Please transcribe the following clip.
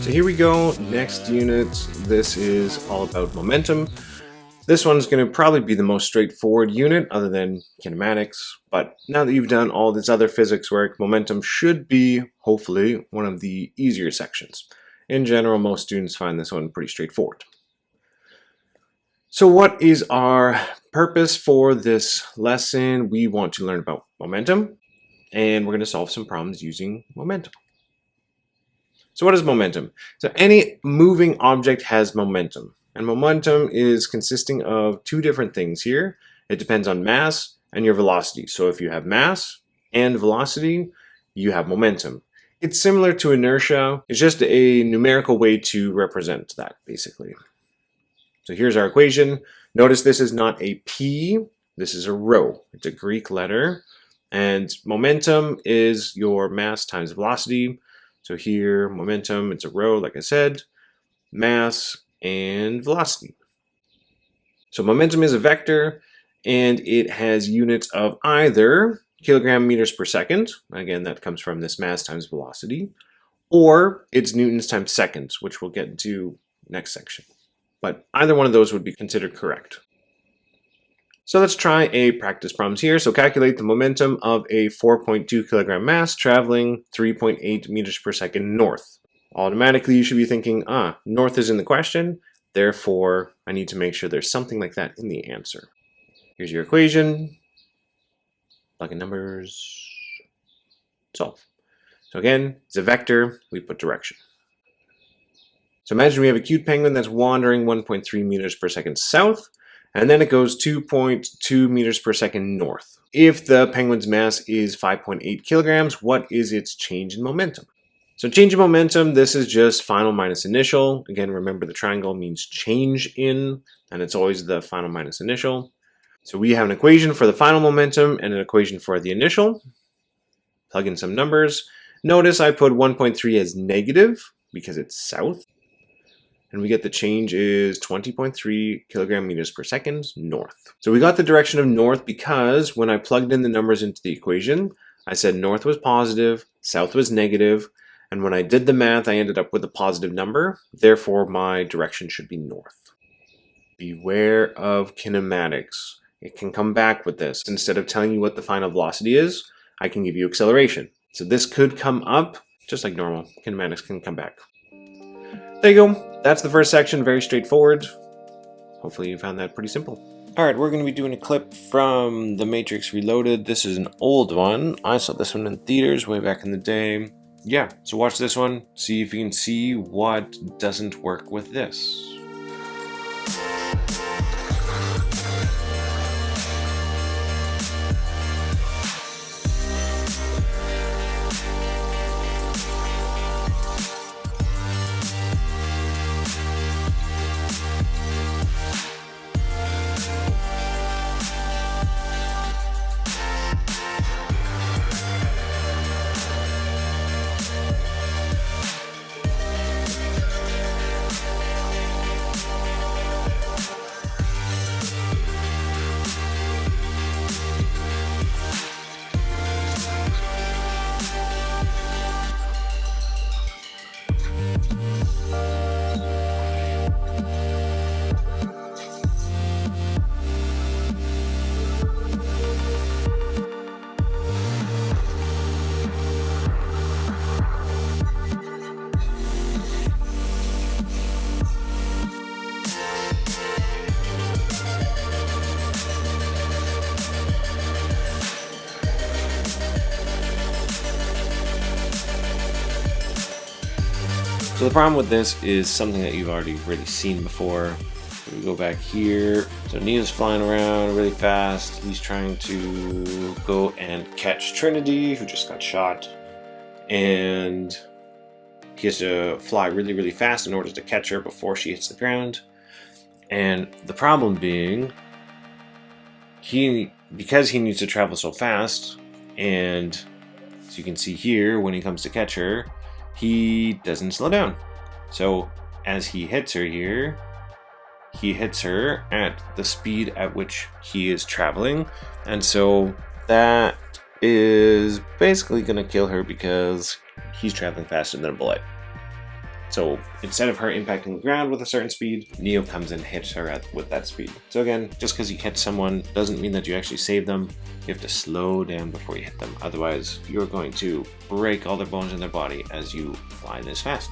So here we go, next unit. This is all about momentum. This one's going to probably be the most straightforward unit other than kinematics, but now that you've done all this other physics work, momentum should be, hopefully, one of the easier sections. In general, most students find this one pretty straightforward. So what is our purpose for this lesson? We want to learn about momentum, and we're going to solve some problems using momentum. So what is momentum? So any moving object has momentum. And momentum is consisting of two different things here. It depends on mass and your velocity. So if you have mass and velocity, you have momentum. It's similar to inertia. It's just a numerical way to represent that, basically. So here's our equation. Notice this is not a P, this is a rho. It's a Greek letter. And momentum is your mass times velocity. So here, momentum, it's a rho, like I said, mass and velocity. So momentum is a vector, and it has units of either kilogram meters per second, again, that comes from this mass times velocity, or it's newtons times seconds, which we'll get into next section. But either one of those would be considered correct. So let's try a practice problems here. So calculate the momentum of a 4.2 kilogram mass traveling 3.8 meters per second north. Automatically, you should be thinking, north is in the question, therefore I need to make sure there's something like that in the answer. Here's your equation, plug in numbers, solve. So again, it's a vector, we put direction. So imagine we have a cute penguin that's wandering 1.3 meters per second south, and then it goes 2.2 meters per second north. If the penguin's mass is 5.8 kilograms, what is its change in momentum? So change in momentum, this is just final minus initial. Again, remember the triangle means change in, and it's always the final minus initial. So we have an equation for the final momentum and an equation for the initial. Plug in some numbers. Notice I put 1.3 as negative because it's south. And we get the change is 20.3 kilogram meters per second north. So we got the direction of north because when I plugged in the numbers into the equation, I said north was positive, south was negative, and when I did the math, I ended up with a positive number. Therefore, my direction should be north. Beware of kinematics. It can come back with this. Instead of telling you what the final velocity is, I can give you acceleration. So this could come up just like normal. Kinematics can come back. There you go. That's the first section, very straightforward. Hopefully you found that pretty simple. Alright, we're going to be doing a clip from The Matrix Reloaded. This is an old one. I saw this one in theaters way back in the day. Yeah, so watch this one, see if you can see what doesn't work with this. So the problem with this is something that you've already really seen before. So we go back here. So Neo's flying around really fast. He's trying to go and catch Trinity, who just got shot. And he has to fly really, really fast in order to catch her before she hits the ground. And the problem being, because he needs to travel so fast, and as you can see here, when he comes to catch her, he doesn't slow down. So as he hits her here, he hits her at the speed at which he is traveling. And so that is basically going to kill her because he's traveling faster than a bullet. So instead of her impacting the ground with a certain speed, Neo comes and hits her with that speed. So again, just because you catch someone doesn't mean that you actually save them. You have to slow down before you hit them. Otherwise, you're going to break all their bones in their body as you fly this fast.